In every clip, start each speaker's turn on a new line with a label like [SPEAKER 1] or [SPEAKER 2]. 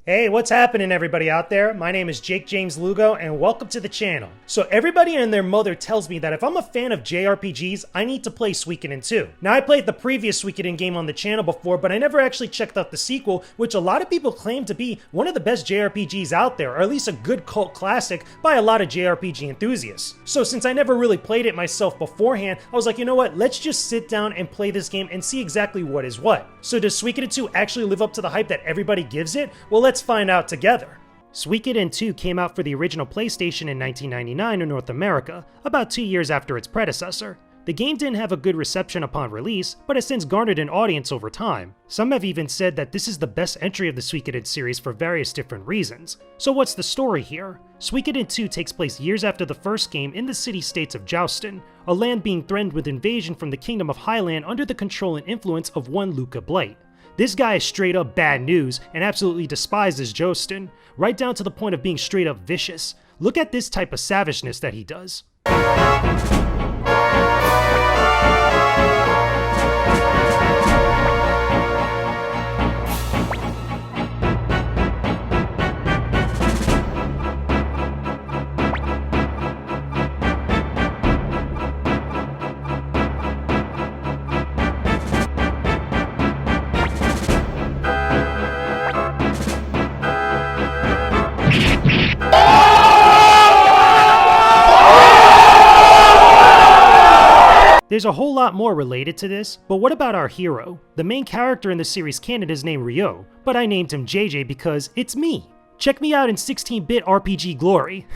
[SPEAKER 1] Hey, what's happening everybody out there? My name is Jakejames Lugo and welcome to the channel. So everybody and their mother tells me that if I'm a fan of JRPGs, I need to play Suikoden 2. Now I played the previous Suikoden game on the channel before, but I never actually checked out the sequel, which a lot of people claim to be one of the best JRPGs out there, or at least a good cult classic by a lot of JRPG enthusiasts. So since I never really played it myself beforehand, I was like, you know what, let's just sit down and play this game and see exactly what is what. So does Suikoden 2 actually live up to the hype that everybody gives it? Well, let's find out together. Suikoden 2 came out for the original PlayStation in 1999 in North America, about 2 years after its predecessor. The game didn't have a good reception upon release, but has since garnered an audience over time. Some have even said that this is the best entry of the Suikoden series for various different reasons. So what's the story here? Suikoden 2 takes place years after the first game in the city-states of Joustin, a land being threatened with invasion from the Kingdom of Highland under the control and influence of one Lugo Blight. This guy is straight up bad news and absolutely despises Joustin, right down to the point of being straight up vicious. Look at this type of savageness that he does. There's a whole lot more related to this, but what about our hero? The main character in the series canon is named Ryo, but I named him JJ because it's me. Check me out in 16-bit RPG glory.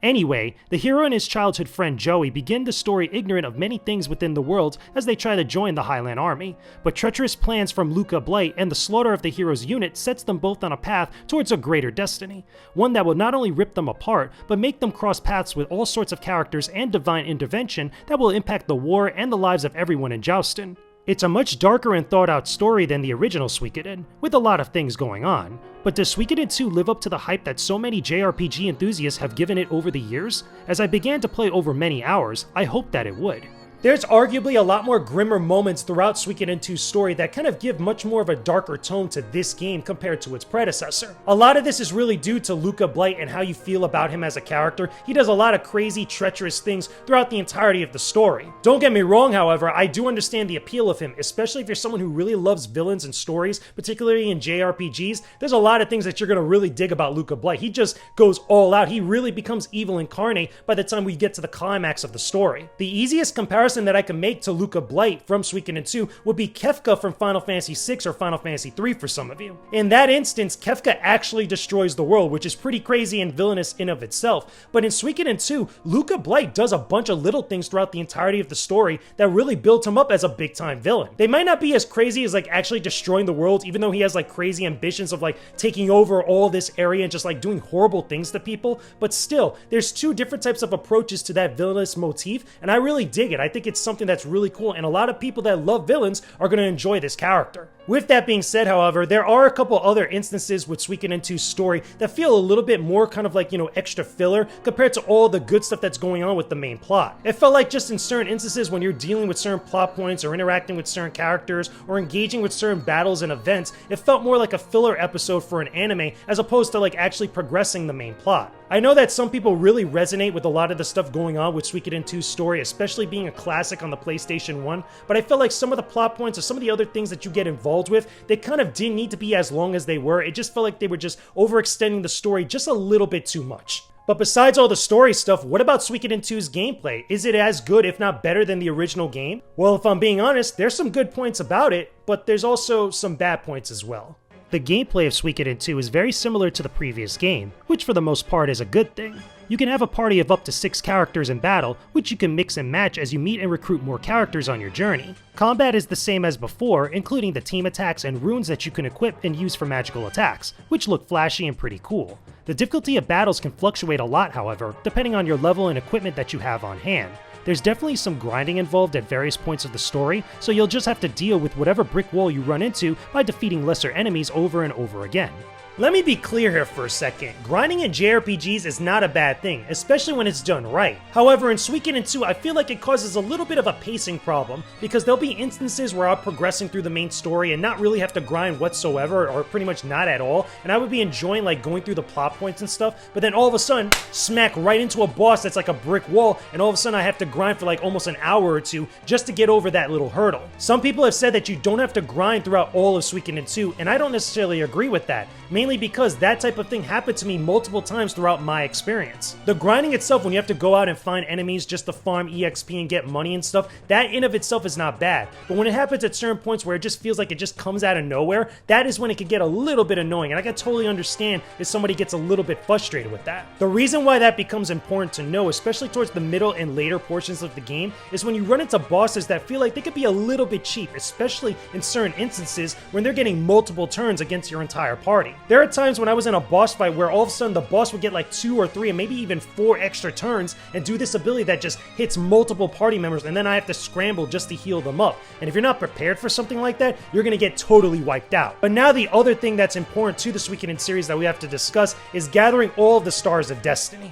[SPEAKER 1] Anyway, the hero and his childhood friend Joey begin the story ignorant of many things within the world as they try to join the Highland army, but treacherous plans from Lugo Blight and the slaughter of the hero's unit sets them both on a path towards a greater destiny, one that will not only rip them apart, but make them cross paths with all sorts of characters and divine intervention that will impact the war and the lives of everyone in Joustin. It's a much darker and thought out story than the original Suikoden, with a lot of things going on. But does Suikoden 2 live up to the hype that so many JRPG enthusiasts have given it over the years? As I began to play over many hours, I hoped that it would. There's arguably a lot more grimmer moments throughout Suikoden 2's story that kind of give much more of a darker tone to this game compared to its predecessor. A lot of this is really due to Lugo Blight and how you feel about him as a character. He does a lot of crazy, treacherous things throughout the entirety of the story. Don't get me wrong, however, I do understand the appeal of him, especially if you're someone who really loves villains and stories, particularly in JRPGs. There's a lot of things that you're going to really dig about Lugo Blight. He just goes all out. He really becomes evil incarnate by the time we get to the climax of the story. The easiest comparison that I can make to Lugo Blight from Suikoden 2 would be Kefka from Final Fantasy VI or Final Fantasy III for some of you. In that instance, Kefka actually destroys the world, which is pretty crazy and villainous in of itself, but in Suikoden 2, Lugo Blight does a bunch of little things throughout the entirety of the story that really build him up as a big-time villain. They might not be as crazy as like actually destroying the world, even though he has like crazy ambitions of like taking over all this area and just like doing horrible things to people, but still, there's two different types of approaches to that villainous motif, and I really dig it. I think it's something that's really cool, and a lot of people that love villains are going to enjoy this character. With that being said, however, there are a couple other instances with Suikoden 2's story that feel a little bit more kind of like, extra filler compared to all the good stuff that's going on with the main plot. It felt like just in certain instances when you're dealing with certain plot points or interacting with certain characters or engaging with certain battles and events, it felt more like a filler episode for an anime as opposed to like actually progressing the main plot. I know that some people really resonate with a lot of the stuff going on with Suikoden 2's story, especially being a classic on the PlayStation 1, but I felt like some of the plot points or some of the other things that you get involved with, they kind of didn't need to be as long as they were. It just felt like they were just overextending the story just a little bit too much. But besides all the story stuff, what about Suikoden 2's gameplay? Is it as good, if not better, than the original game? Well, if I'm being honest, there's some good points about it, but there's also some bad points as well. The gameplay of Suikoden 2 is very similar to the previous game, which for the most part is a good thing. You can have a party of up to 6 characters in battle, which you can mix and match as you meet and recruit more characters on your journey. Combat is the same as before, including the team attacks and runes that you can equip and use for magical attacks, which look flashy and pretty cool. The difficulty of battles can fluctuate a lot, however, depending on your level and equipment that you have on hand. There's definitely some grinding involved at various points of the story, so you'll just have to deal with whatever brick wall you run into by defeating lesser enemies over and over again. Let me be clear here for a second. Grinding in JRPGs is not a bad thing, especially when it's done right. However, in Suikoden 2, I feel like it causes a little bit of a pacing problem, because there'll be instances where I'm progressing through the main story and not really have to grind whatsoever, or pretty much not at all, and I would be enjoying like going through the plot points and stuff, but then all of a sudden, smack right into a boss that's like a brick wall, and all of a sudden I have to grind for like almost an hour or two just to get over that little hurdle. Some people have said that you don't have to grind throughout all of Suikoden 2, and I don't necessarily agree with that. Mainly because that type of thing happened to me multiple times throughout my experience. The grinding itself, when you have to go out and find enemies just to farm EXP and get money and stuff, that in of itself is not bad. But when it happens at certain points where it just feels like it just comes out of nowhere, that is when it can get a little bit annoying, and I can totally understand if somebody gets a little bit frustrated with that. The reason why that becomes important to know, especially towards the middle and later portions of the game, is when you run into bosses that feel like they could be a little bit cheap, especially in certain instances when they're getting multiple turns against your entire party. There are times when I was in a boss fight where all of a sudden the boss would get like 2 or 3 and maybe even 4 extra turns and do this ability that just hits multiple party members, and then I have to scramble just to heal them up. And if you're not prepared for something like that, you're gonna get totally wiped out. But now the other thing that's important to the Suikoden series that we have to discuss is gathering all of the Stars of Destiny.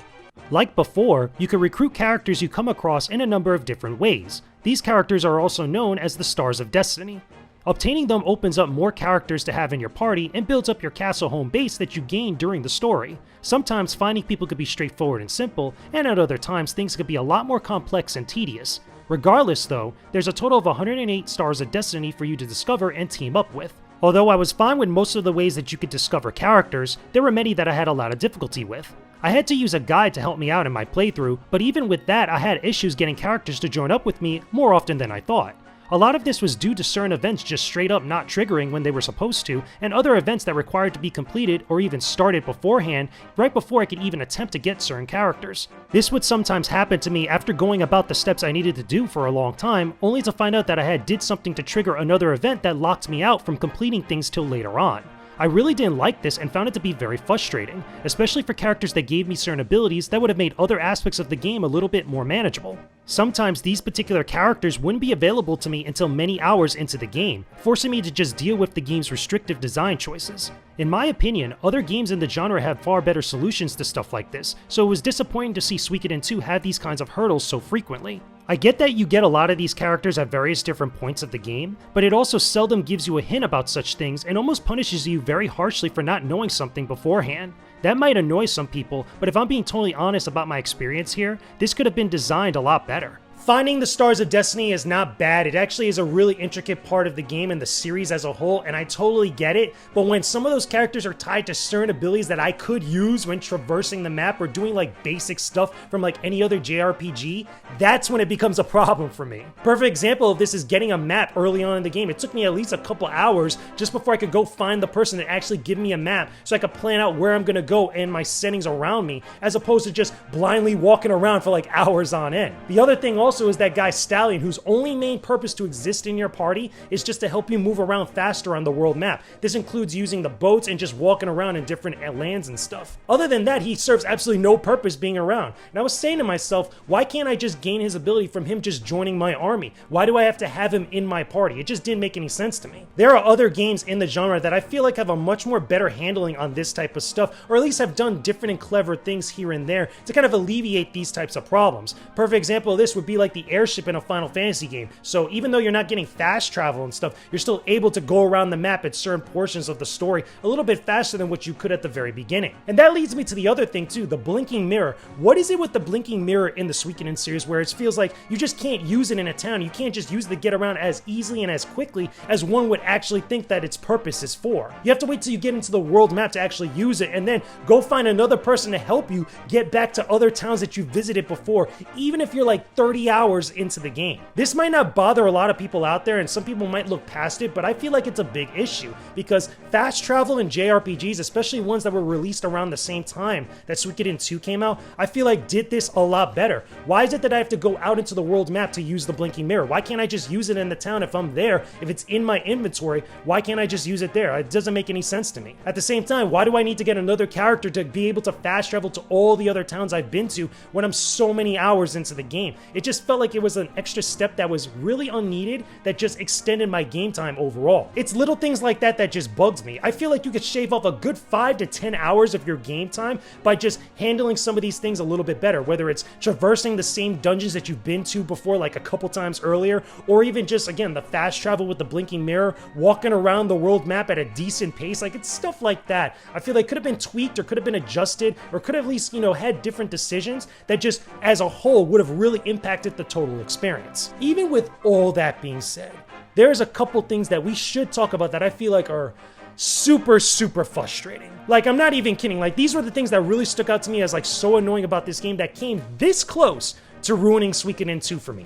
[SPEAKER 1] Like before, you can recruit characters you come across in a number of different ways. These characters are also known as the Stars of Destiny. Obtaining them opens up more characters to have in your party and builds up your castle home base that you gain during the story. Sometimes finding people could be straightforward and simple, and at other times things could be a lot more complex and tedious. Regardless though, there's a total of 108 Stars of Destiny for you to discover and team up with. Although I was fine with most of the ways that you could discover characters, there were many that I had a lot of difficulty with. I had to use a guide to help me out in my playthrough, but even with that I had issues getting characters to join up with me more often than I thought. A lot of this was due to certain events just straight up not triggering when they were supposed to, and other events that required to be completed or even started beforehand, right before I could even attempt to get certain characters. This would sometimes happen to me after going about the steps I needed to do for a long time, only to find out that I did something to trigger another event that locked me out from completing things till later on. I really didn't like this and found it to be very frustrating, especially for characters that gave me certain abilities that would have made other aspects of the game a little bit more manageable. Sometimes these particular characters wouldn't be available to me until many hours into the game, forcing me to just deal with the game's restrictive design choices. In my opinion, other games in the genre have far better solutions to stuff like this, so it was disappointing to see Suikoden 2 have these kinds of hurdles so frequently. I get that you get a lot of these characters at various different points of the game, but it also seldom gives you a hint about such things and almost punishes you very harshly for not knowing something beforehand. That might annoy some people, but if I'm being totally honest about my experience here, this could have been designed a lot better. Finding the Stars of Destiny is not bad. It actually is a really intricate part of the game and the series as a whole, and I totally get it. But when some of those characters are tied to certain abilities that I could use when traversing the map or doing like basic stuff from like any other JRPG, that's when it becomes a problem for me. Perfect example of this is getting a map early on in the game. It took me at least a couple hours just before I could go find the person that actually give me a map so I could plan out where I'm gonna go and my settings around me, as opposed to just blindly walking around for like hours on end. The other thing also is that guy Stallion, whose only main purpose to exist in your party is just to help you move around faster on the world map. This includes using the boats and just walking around in different lands and stuff. Other than that, he serves absolutely no purpose being around. And I was saying to myself, why can't I just gain his ability from him just joining my army? Why do I have to have him in my party? It just didn't make any sense to me. There are other games in the genre that I feel like have a much more better handling on this type of stuff, or at least have done different and clever things here and there to kind of alleviate these types of problems. Perfect example of this would be like the airship in a Final Fantasy game. So even though you're not getting fast travel and stuff, you're still able to go around the map at certain portions of the story a little bit faster than what you could at the very beginning. And that leads me to the other thing too, the blinking mirror. What is it with the blinking mirror in the Suikoden series where it feels like you just can't use it in a town? You can't just use it to get around as easily and as quickly as one would actually think that its purpose is for. You have to wait till you get into the world map to actually use it, and then go find another person to help you get back to other towns that you visited before, even if you're like 30 hours into the game. This might not bother a lot of people out there, and some people might look past it, but I feel like it's a big issue because fast travel in JRPGs, especially ones that were released around the same time that Suikoden 2 came out, I feel like did this a lot better. Why is it that I have to go out into the world map to use the blinking mirror? Why can't I just use it in the town if I'm there? If it's in my inventory, why can't I just use it there? It doesn't make any sense to me. At the same time, why do I need to get another character to be able to fast travel to all the other towns I've been to when I'm so many hours into the game? It just just felt like it was an extra step that was really unneeded that just extended my game time overall. It's little things like that that just bugs me. I feel like you could shave off a good 5 to 10 hours of your game time by just handling some of these things a little bit better, whether it's traversing the same dungeons that you've been to before like a couple times earlier, or even just, again, the fast travel with the blinking mirror, walking around the world map at a decent pace. Like, it's stuff like that I feel like could have been tweaked or could have been adjusted or could have at least, had different decisions that just as a whole would have really impacted the total experience. Even with all that being said, there's a couple things that we should talk about that I feel like are super frustrating. Like, I'm not even kidding. Like, these were the things that really stuck out to me as like so annoying about this game that came this close to ruining Suikoden 2 for me.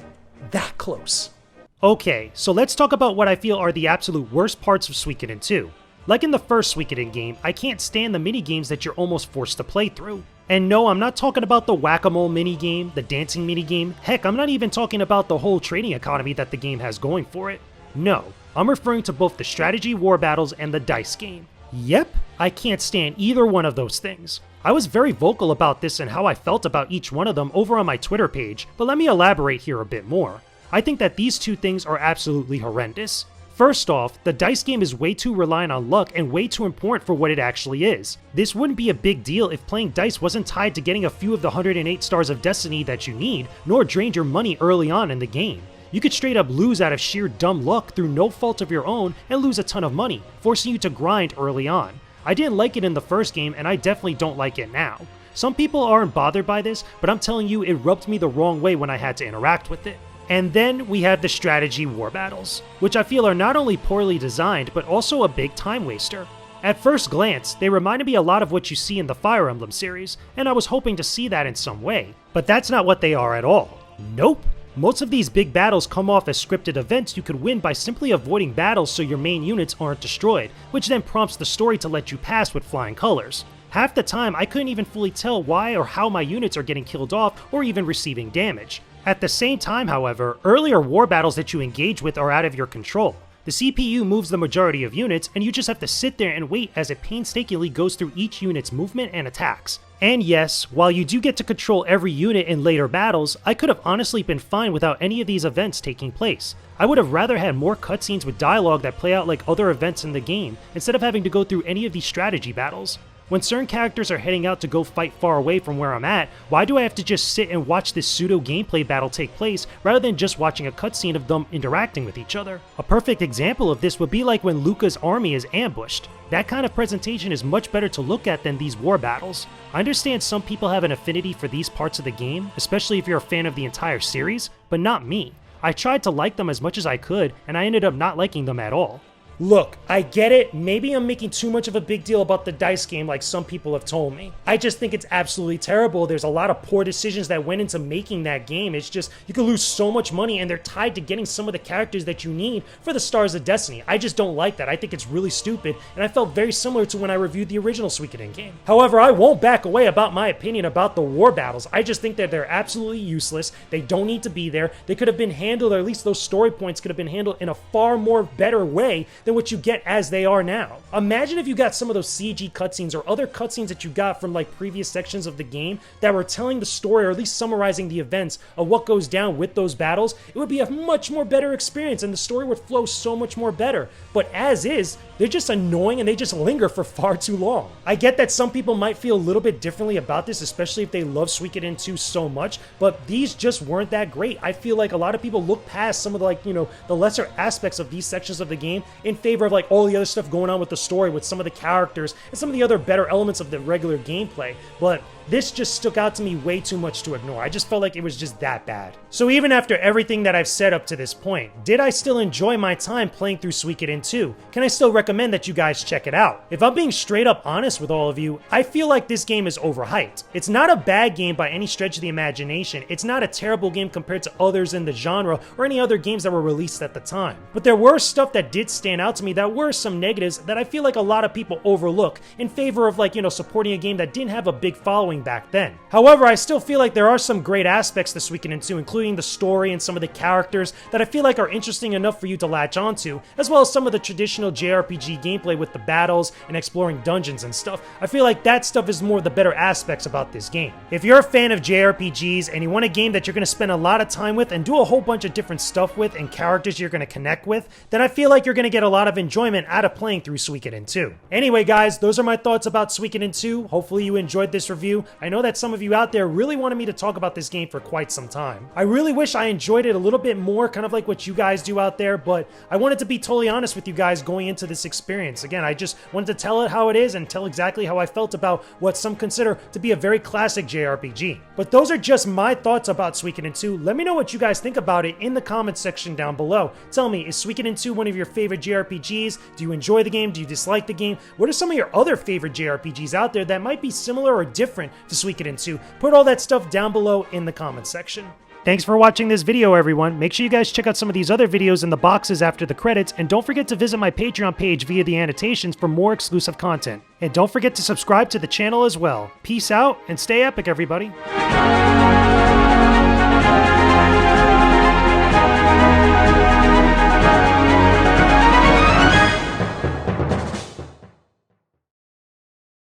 [SPEAKER 1] That close. Okay, so let's talk about what I feel are the absolute worst parts of Suikoden 2. Like in the first Suikoden game, I can't stand the minigames that you're almost forced to play through. And no, I'm not talking about the whack-a-mole minigame, the dancing minigame, heck, I'm not even talking about the whole trading economy that the game has going for it. No, I'm referring to both the strategy war battles and the dice game. Yep, I can't stand either one of those things. I was very vocal about this and how I felt about each one of them over on my Twitter page, but let me elaborate here a bit more. I think that these two things are absolutely horrendous. First off, the dice game is way too reliant on luck and way too important for what it actually is. This wouldn't be a big deal if playing dice wasn't tied to getting a few of the 108 stars of destiny that you need, nor drained your money early on in the game. You could straight up lose out of sheer dumb luck through no fault of your own and lose a ton of money, forcing you to grind early on. I didn't like it in the first game and I definitely don't like it now. Some people aren't bothered by this, but I'm telling you, it rubbed me the wrong way when I had to interact with it. And then we have the strategy war battles, which I feel are not only poorly designed, but also a big time waster. At first glance, they reminded me a lot of what you see in the Fire Emblem series, and I was hoping to see that in some way. But that's not what they are at all. Nope. Most of these big battles come off as scripted events you could win by simply avoiding battles so your main units aren't destroyed, which then prompts the story to let you pass with flying colors. Half the time, I couldn't even fully tell why or how my units are getting killed off or even receiving damage. At the same time, however, earlier war battles that you engage with are out of your control. The CPU moves the majority of units, and you just have to sit there and wait as it painstakingly goes through each unit's movement and attacks. And yes, while you do get to control every unit in later battles, I could have honestly been fine without any of these events taking place. I would have rather had more cutscenes with dialogue that play out like other events in the game, instead of having to go through any of these strategy battles. When certain characters are heading out to go fight far away from where I'm at, why do I have to just sit and watch this pseudo gameplay battle take place rather than just watching a cutscene of them interacting with each other? A perfect example of this would be like when Luca's army is ambushed. That kind of presentation is much better to look at than these war battles. I understand some people have an affinity for these parts of the game, especially if you're a fan of the entire series, but not me. I tried to like them as much as I could, and I ended up not liking them at all. Look, I get it, maybe I'm making too much of a big deal about the dice game like some people have told me. I just think it's absolutely terrible. There's a lot of poor decisions that went into making that game. It's just, you could lose so much money and they're tied to getting some of the characters that you need for the Stars of Destiny. I just don't like that. I think it's really stupid, and I felt very similar to when I reviewed the original Suikoden game. However, I won't back away about my opinion about the war battles. I just think that they're absolutely useless. They don't need to be there. They could have been handled, or at least those story points could have been handled in a far more better way than what you get as they are now. Imagine if you got some of those CG cutscenes or other cutscenes that you got from like previous sections of the game that were telling the story, or at least summarizing the events of what goes down with those battles. It would be a much more better experience and the story would flow so much more better. But as is, they're just annoying and they just linger for far too long. I get that some people might feel a little bit differently about this, especially if they love Suikoden 2 so much, but these just weren't that great. I feel like a lot of people look past some of the, the lesser aspects of these sections of the game in favor of like all the other stuff going on with the story, with some of the characters and some of the other better elements of the regular gameplay. But this just stuck out to me way too much to ignore. I just felt like it was just that bad. So even after everything that I've said up to this point, did I still enjoy my time playing through Suikoden 2? Can I still recommend that you guys check it out? If I'm being straight up honest with all of you, I feel like this game is overhyped. It's not a bad game by any stretch of the imagination. It's not a terrible game compared to others in the genre or any other games that were released at the time. But there were stuff that did stand out to me that were some negatives that I feel like a lot of people overlook in favor of supporting a game that didn't have a big following back then. However, I still feel like there are some great aspects to Suikoden 2, including the story and some of the characters that I feel like are interesting enough for you to latch onto, as well as some of the traditional JRPG JRPG gameplay with the battles and exploring dungeons and stuff. I feel like that stuff is more of the better aspects about this game. If you're a fan of JRPGs and you want a game that you're going to spend a lot of time with and do a whole bunch of different stuff with and characters you're going to connect with, then I feel like you're going to get a lot of enjoyment out of playing through Suikoden 2. Anyway guys, those are my thoughts about Suikoden 2. Hopefully you enjoyed this review. I know that some of you out there really wanted me to talk about this game for quite some time. I really wish I enjoyed it a little bit more, kind of like what you guys do out there, but I wanted to be totally honest with you guys going into this experience. Again, I just wanted to tell it how it is and tell exactly how I felt about what some consider to be a very classic JRPG. But those are just my thoughts about Suikoden 2. Let me know what you guys think about it in the comments section down below. Tell me, is Suikoden 2 one of your favorite JRPGs? Do you enjoy the game? Do you dislike the game? What are some of your other favorite JRPGs out there that might be similar or different to Suikoden 2? Put all that stuff down below in the comments section. Thanks for watching this video, everyone. Make sure you guys check out some of these other videos in the boxes after the credits, and don't forget to visit my Patreon page via the annotations for more exclusive content. And don't forget to subscribe to the channel as well. Peace out, and stay epic, everybody.